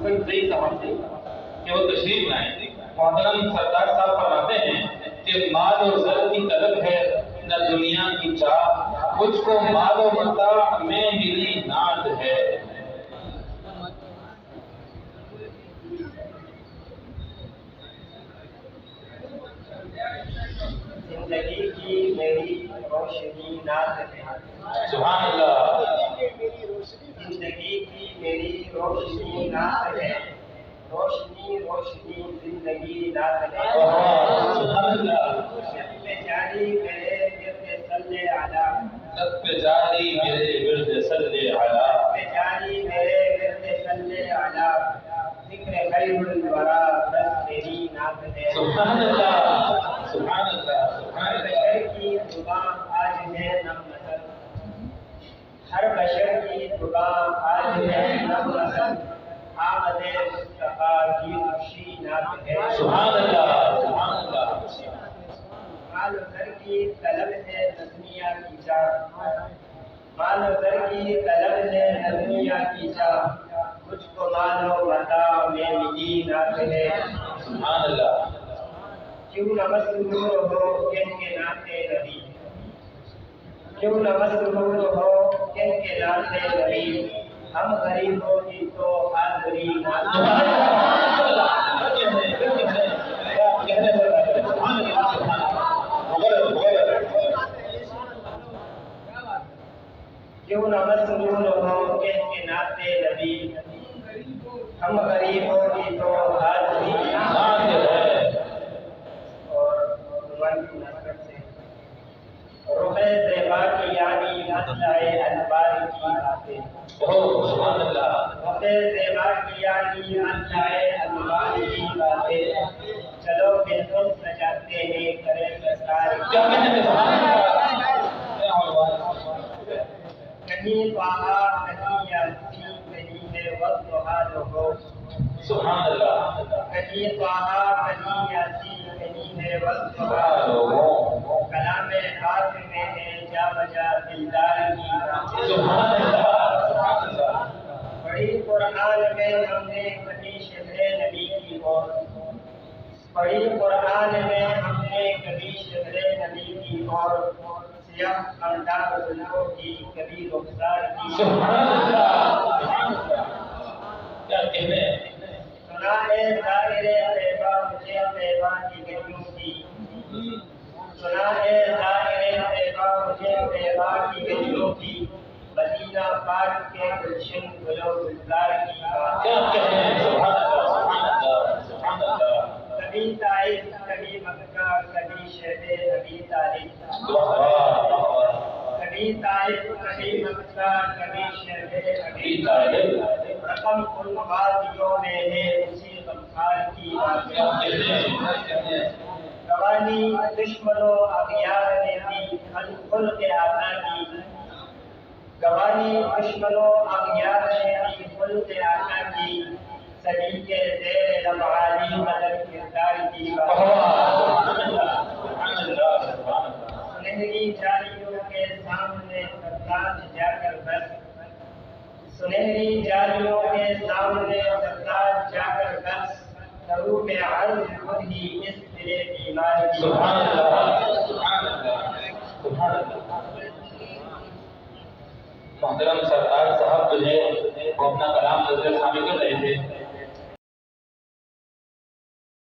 حسن زئی صاحب سے کہ وہ تشریف لائیں۔ محترم سردار صاحب فرماتے ہیں کہ مال و زر کی طلب ہے نہ دنیا کی چاہ، مجھ کو مال و متاع میں ملی ناز ہے۔ زندگی کی میری روشنی ناز ہے۔ سبحان اللہ۔ زندگی کی میری روشنی ناز ہے، روشنی روشنی زندگی ناز ہے۔ سبحان اللہ۔ سب پہ جاری میرے ورد صلی علیہ، سب پہ جاری میرے ورد صلی علیہ، سب پہ جاری میرے ورد صلی علیہ، ذکر خیر الورا بس میری ناز ہے۔ سبحان اللہ، سبحان اللہ، سبحان ہر اللہ۔ بشر کی زبان آج ہے نم نسل، ہر بشر کی زبان آج ہے نم نسل، آمد مصطفیٰ کی خوشی ناز ہے۔ سبحان اللہ، سبحان اللہ۔ مال و زر کی طلب ہے نظمیہ کی چاہ، مال و زر کی طلب ہے نظمیہ کی چاہ، مجھ کو مال و متاع میں ملی ناز ہے۔ سبحان اللہ۔ کیوں نہ مسرور ہو کہہ کے ناتے نبی، کیوں نہ مسرور ہو کہہ کے ناتے نبی، ہم غریبوں کی تو حاضری ناز ہے۔ کیوں نہ مسرور ہو کہہ کے ناتے نبی، ہم غریبوں کی تو حاضری ناز ہے۔ اور عنوان کی مناسبت سے رخ زیبا کی یعنی اطلع انوار کی باتیں، سبحان اللہ۔ رخ زیبا کی یعنی اطلع انوار کی باتیں، چلو پھر ہم سجاتے ہیں کرے سرکار کیا کی کہنے میں سبحان اللہ۔ کہیں پہاڑ کہیں یاسین کہیں ہے وقت حال ہو، سبحان اللہ۔ کہیں پہاڑ کہیں یاسین کہیں ہے وقت حال ہو، کلام حق میں ہے جا بجا دلدار کی باتیں۔ سبحان اللہ، سبحان اللہ۔ پڑھی قرآن میں ہم نے کبھی شہر نبی کی اور، پڑھی قرآن میں ہم نے کبھی شہر نبی کی اور، سیاہ انداز زلفوں کی کبھی رخسار کی۔ سبحان اللہ، سبحان اللہ۔ کیا کہنے ہیں۔ سنا ہے ظاہر طیبہ مجھے طیبہ کی گلیوں کی، سنا ہے ظاہر طیبہ مجھے طیبہ کی گلیوں کی، مدینہ پاک کے گلشن گل و گلزار کی بات۔ کیا کہنے ہیں۔ سبحان اللہ، سبحان اللہ، سبحان اللہ۔ کبھی طائف کبھی مکہ کبھی شہر کبھی طالب، کبھی طائف کبھی مکہ کبھی شہر کبھی طالب، رقم ان وادیوں میں ہے اسی غمخار کی باتیں۔ گوانی دشمنوں اغیار نے دی خلق آقا کی، گوانی دشمنوں اغیار نے دی خلق آقا کی، صدی کے زیر لمعالی مدد کردار کی سنہری جالیوں کے سامنے سردار جا کر بس، سنہری جالیوں کے سامنے سردار جا کر بس، ضرور عرض خود ہی اس دل بیمار کی۔ سبحان اللہ، سبحان اللہ، سبحان اللہ۔ محترم سردار صاحب جو ہے وہ اپنا کلام نظر ثانی کر رہے تھے۔